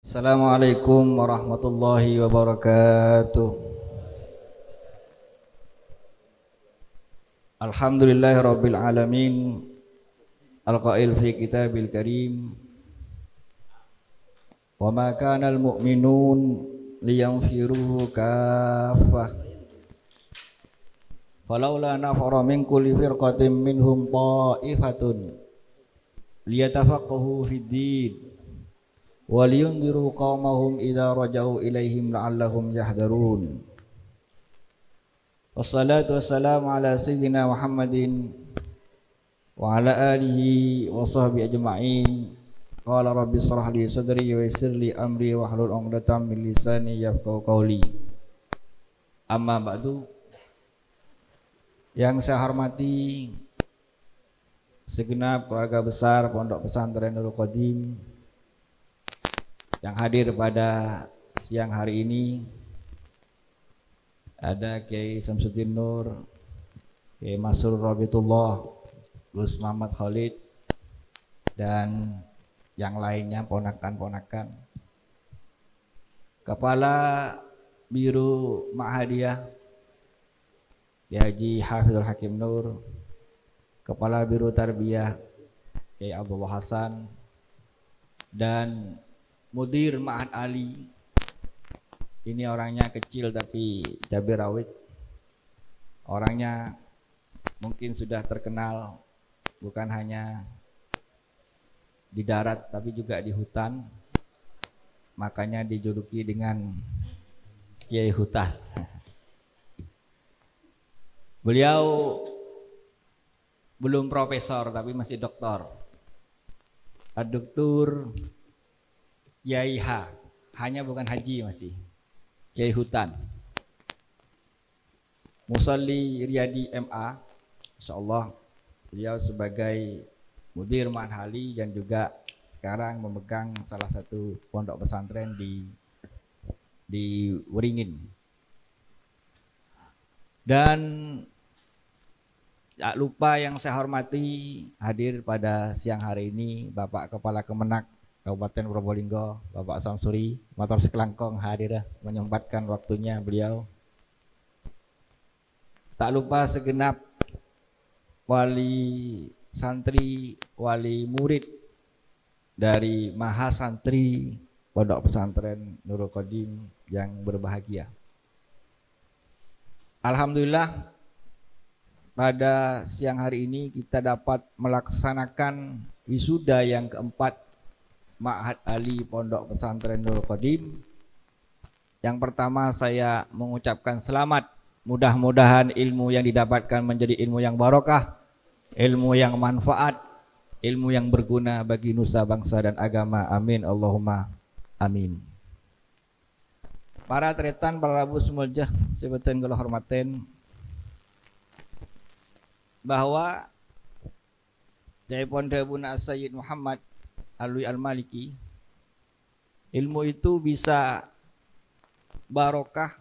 Assalamualaikum warahmatullahi wabarakatuh. Alhamdulillahirabbil alamin. Al-qail fi kitabil karim. Wa ma kana al-mu'minun liyanfiru kaffah. Falaula nafara min kulli firqatin minhum ta'ifatun liyatafaqahu fid din. Waliyundiru qaumahum idza raja'u ilaihim la'allahum yahdharun. Wassalatu wassalamu ala sayyidina Muhammadin wa ala alihi wa sahbihi ajma'in. Qala rabbi shrah li sadri wa yassir li amri wa hlul 'uqdatam min lisani yafqahu qawli. Amma ba'du. Yang saya hormati segenap keluarga besar Pondok Pesantren Nurul Qadim yang hadir pada siang hari ini, ada Kiai Samsuddin Nur, Kiai Masrur Rabitullah, Gus Muhammad Khalid, dan yang lainnya ponakan-ponakan. Kepala Biro Ma'hadiyah Kiai Haji Hafizul Hakim Nur, Kepala Biro Tarbiyah Kiai Abdullah Hasan, dan Mudir Ma'had Ali. Ini orangnya kecil tapi cabai rawit. Orangnya mungkin sudah terkenal bukan hanya di darat tapi juga di hutan. Makanya dijuluki dengan Kiai Hutan. Beliau belum profesor tapi masih doktor. Ad-Doktor Kiai H, hanya bukan haji masih. Kiai Hutan. Musalli Riyadi MA, insyaallah beliau sebagai Mudir Ma'had Ali dan juga sekarang memegang salah satu pondok pesantren di Waringin. Dan tak lupa yang saya hormati hadir pada siang hari ini Bapak Kepala Kemenak Kabupaten Probolinggo, Bapak Samsuri, motor sekelangkong hadir menyempatkan waktunya beliau. Tak lupa segenap wali santri, wali murid dari Mahasantri Pondok Pesantren Nurul Qadim yang berbahagia. Alhamdulillah pada siang hari ini kita dapat melaksanakan wisuda yang keempat Ma'had Ali Pondok Pesantren Nurul Qadim. Yang pertama saya mengucapkan selamat. Mudah-mudahan ilmu yang didapatkan menjadi ilmu yang barokah, ilmu yang manfaat, ilmu yang berguna bagi nusa bangsa dan agama. Amin Allahumma amin. Para tretan, para rabu semuljah, sebutan kalau hormaten bahwa Jai Ponda Buna Sayyid Muhammad Alwi Al-Maliki, ilmu itu bisa barokah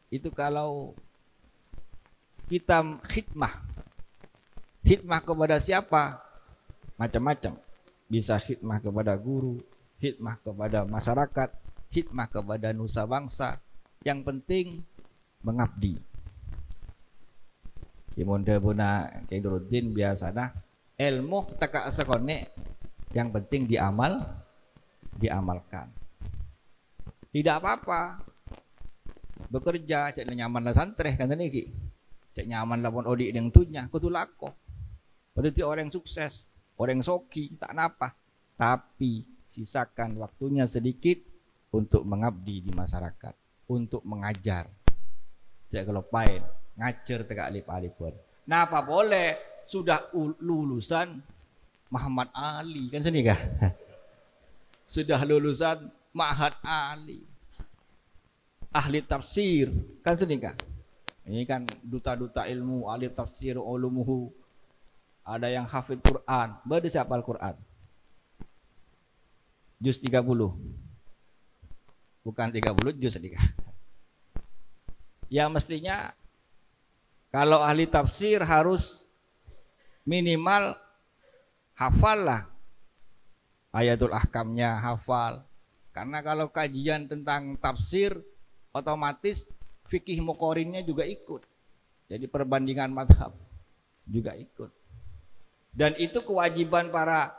itu kalau kita khidmah kepada siapa? Macam-macam. Bisa khidmah kepada guru, khidmah kepada masyarakat, khidmah kepada nusa bangsa. Yang penting mengabdi. Imonda Buna Kaiduruddin biasanya ilmu tak sekone, yang penting diamalkan. Tidak apa-apa bekerja cek nyaman lah santreh kan niki. Cek nyaman lah pon odik yang tunya kutulako. Berarti orang sukses, orang soki tak napa. Tapi sisakan waktunya sedikit untuk mengabdi di masyarakat, untuk mengajar. Cek kelopain ngajar tegak alip-alipun. Napa boleh sudah lulusan Muhammad Ali kan sini kah? Sudah lulusan Ma'had Ali, ahli tafsir kan sini kah? Ini kan duta-duta ilmu, ahli tafsir ulumuhu. Ada yang hafid Quran, berapa hafal Quran? Juz 30. Bukan 30 juz sedikit. Ya mestinya kalau ahli tafsir harus minimal hafal lah ayatul ahkamnya, hafal Karena kalau kajian tentang tafsir, otomatis fikih muqorinnya juga ikut. Jadi perbandingan mazhab juga ikut. Dan itu kewajiban para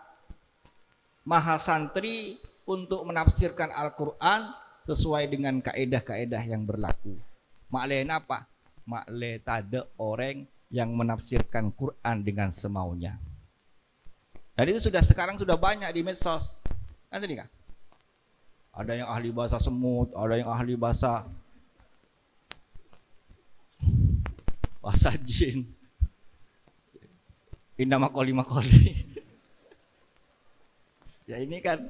mahasantri untuk menafsirkan Al-Quran sesuai dengan kaedah-kaedah yang berlaku. Makle apa? Makle tade orang yang menafsirkan Quran dengan semaunya. Dan itu sekarang sudah banyak di medsos. Kan tadi kan? Ada yang ahli bahasa semut, ada yang ahli bahasa jin. Indah makoli. Ya ini kan,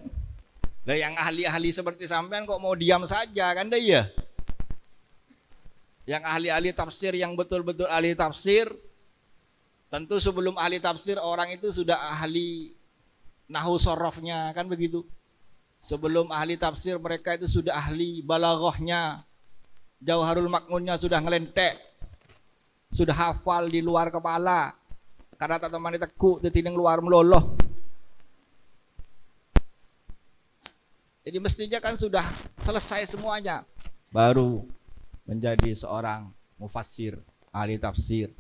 lah yang ahli-ahli seperti sampean kok mau diam saja kan deh ya? Yang ahli-ahli tafsir yang betul-betul ahli tafsir, tentu sebelum ahli tafsir orang itu sudah ahli nahu sorofnya kan begitu. Sebelum ahli tafsir mereka itu sudah ahli balaghahnya, jauharul maknunnya sudah ngelentek, sudah hafal di luar kepala. Karena tak teman teku tidak luar meloloh. Jadi mestinya kan sudah selesai semuanya, baru menjadi seorang mufassir, ahli tafsir.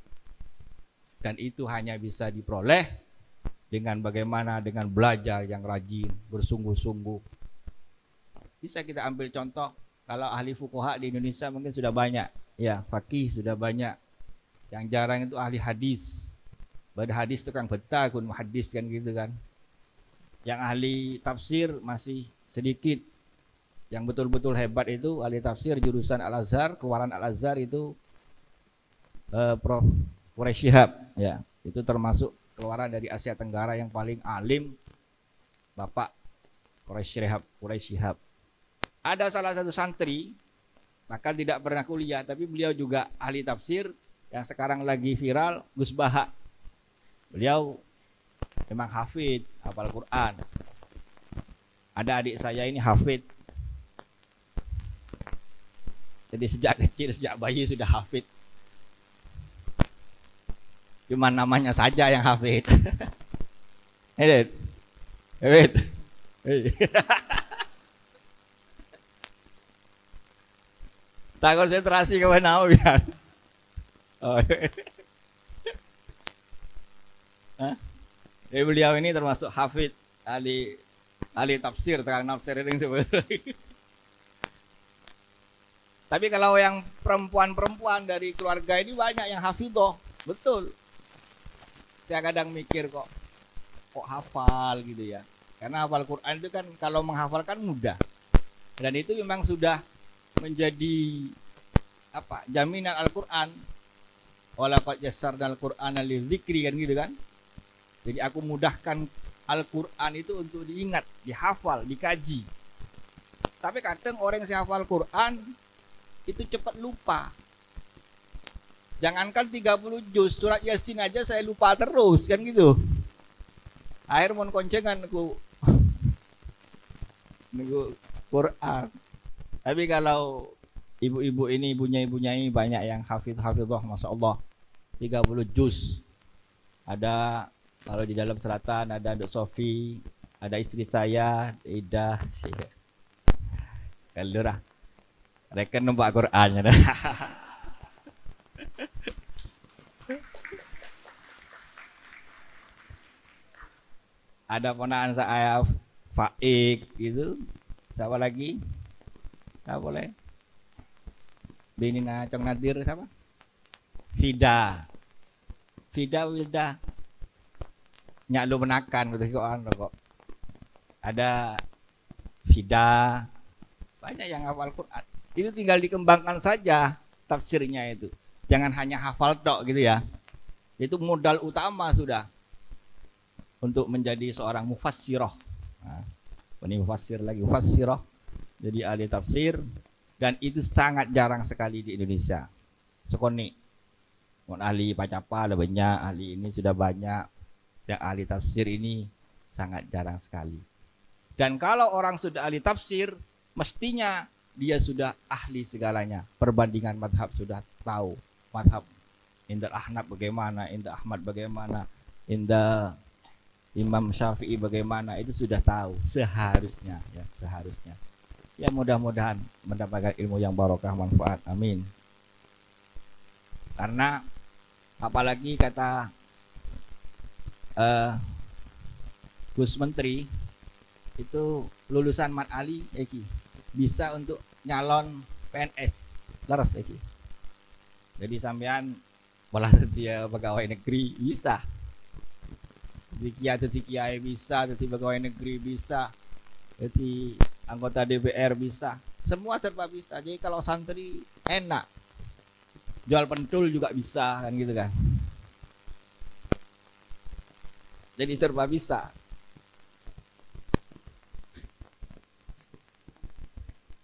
Dan itu hanya bisa diperoleh dengan bagaimana, dengan belajar yang rajin, bersungguh-sungguh. Bisa kita ambil contoh, kalau ahli fuqaha di Indonesia mungkin sudah banyak, ya faqih sudah banyak. Yang jarang itu ahli hadis. Pada hadis tukang betah, kun muhaddis kan gitu kan. Yang ahli tafsir masih sedikit. Yang betul-betul hebat itu ahli tafsir jurusan Al-Azhar, keluaran Al-Azhar itu Prof. Quraisy Shihab, ya. Itu termasuk keluaran dari Asia Tenggara yang paling alim, Bapak Quraisy Shihab. Ada salah satu santri, bahkan tidak pernah kuliah, tapi beliau juga ahli tafsir yang sekarang lagi viral, Gus Baha. Beliau memang hafid, hafal Quran. Ada adik saya ini hafid. Jadi sejak kecil, sejak bayi sudah hafid. Cuma namanya saja yang hafid. Hafid. Hafid. Tak konsentrasi ke mana biar. Oh. Jadi beliau ini termasuk hafid, ahli tafsir, terang nafsir ini sebenarnya. Tapi kalau yang perempuan-perempuan dari keluarga ini banyak yang hafidhoh, betul. Saya kadang mikir kok hafal gitu ya. Karena hafal Quran itu kan kalau menghafalkan mudah. Dan itu memang sudah menjadi jaminan Al-Quran. Walaqad yassarnal Qur'ana lidzikri kan gitu kan. Jadi aku mudahkan Al-Quran itu untuk diingat, dihafal, dikaji. Tapi kadang orang yang hafal Quran itu cepat lupa. Jangankan 30 juz, surat Yasin aja saya lupa terus kan gitu. Akhir mon koncengan aku nunggu Quran. Tapi kalau ibu-ibu ini, ibunya ini banyak yang hafidhah, Masya Allah. 30 juz. Ada kalau di dalam selatan ada Dok Sofi, ada istri saya, Ida, Kalurah. Reken numpak Quran. Ada ponakan saya Faik gitu. Siapa lagi? Siapa boleh? Bini Cong Nadir siapa? Fida Wilda. Nyak lu menakan gitu kok. Ada Fida. Banyak yang hafal Quran. Itu tinggal dikembangkan saja tafsirnya itu. Jangan hanya hafal tok gitu ya. Itu modal utama sudah untuk menjadi seorang mufassirah. Nah, ini mufassir lagi, mufassirah. Jadi ahli tafsir, dan itu sangat jarang sekali di Indonesia. Sekoni, ahli pacapa ada banyak, ahli ini sudah banyak. Yang ahli tafsir ini sangat jarang sekali. Dan kalau orang sudah ahli tafsir, mestinya dia sudah ahli segalanya. Perbandingan madhab sudah tahu. Madhab Indah Ahnaf bagaimana, Indah Ahmad bagaimana, Indah Imam Syafi'i bagaimana, itu sudah tahu seharusnya, ya seharusnya. Ya mudah-mudahan mendapatkan ilmu yang barokah manfaat, amin. Karena apalagi kata Gus Menteri itu lulusan Mat Ali Eki bisa untuk nyalon PNS leres Eki. Jadi sampean malah dia pegawai negeri bisa, jadi kiai bisa, jadi pegawai negeri bisa, jadi anggota DPR bisa, semua serba bisa. Jadi kalau santri enak, jual pentul juga bisa kan gitu kan. Jadi serba bisa.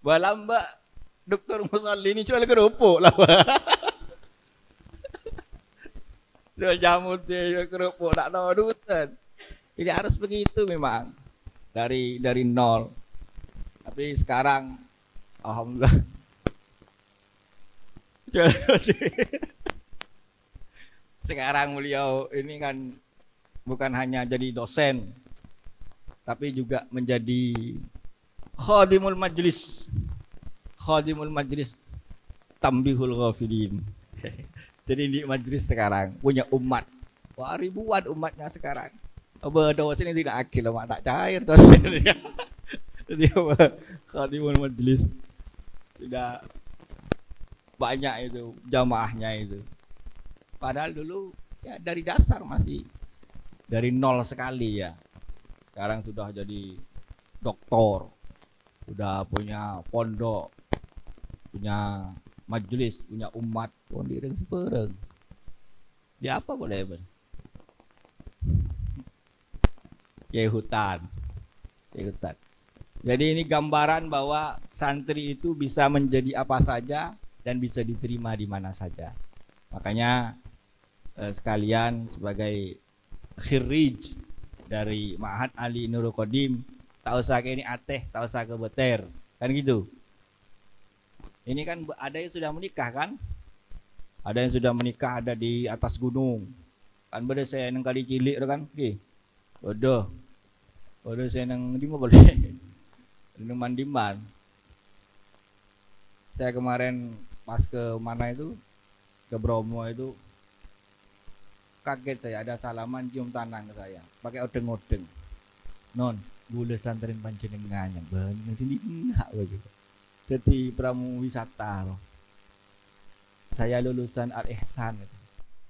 Walau Mbak Dokter Musalli ini jual kerupuk lah. Jual jamu dia, jual kerupuk, tak tahu dutan. Ini harus begitu memang. Dari nol. Tapi sekarang alhamdulillah. Sekarang beliau ini kan bukan hanya jadi dosen, tapi juga menjadi khadimul majlis. Khadimul majlis tambihul ghafilin. Jadi di majlis sekarang punya umat. Wah, ribuan umatnya sekarang. Dosen ini tidak akil, mak tak cair dosen. Jadi khadimul majlis tidak banyak itu jamaahnya itu. Padahal dulu ya dari dasar masih dari nol sekali ya. Sekarang sudah jadi doktor, sudah punya pondok, punya majelis, punya umat, pun direng sepereng. Dia apa boleh ber? Ya hutan. Jadi ini gambaran bahwa santri itu bisa menjadi apa saja dan bisa diterima di mana saja. Makanya sekalian sebagai khirij dari Ma'had Ali Nurul Qadim, tak usah ke ini ateh, tak usah ke beter, kan gitu. Ini kan ada yang sudah menikah kan? Ada yang sudah menikah, ada di atas gunung. Kan beda saya nang kali cilik kan? Oke. Bodoh saya nang di mana boleh? Diman. Saya kemarin pas ke mana itu? Ke Bromo itu kaget saya, ada salaman cium tangan ke saya. Pakai odeng-odeng. Non, boleh santerin panjenengan yang bener ini enggak begitu. Jadi pramu wisata loh. Saya lulusan Al Ihsan.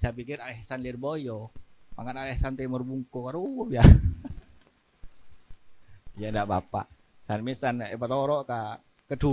Saya pikir Al Ihsan Lirboyo, mangan Al Ihsan Timur Bungkul, ya. Ya enggak apa-apa. Dan misalnya Batoro ka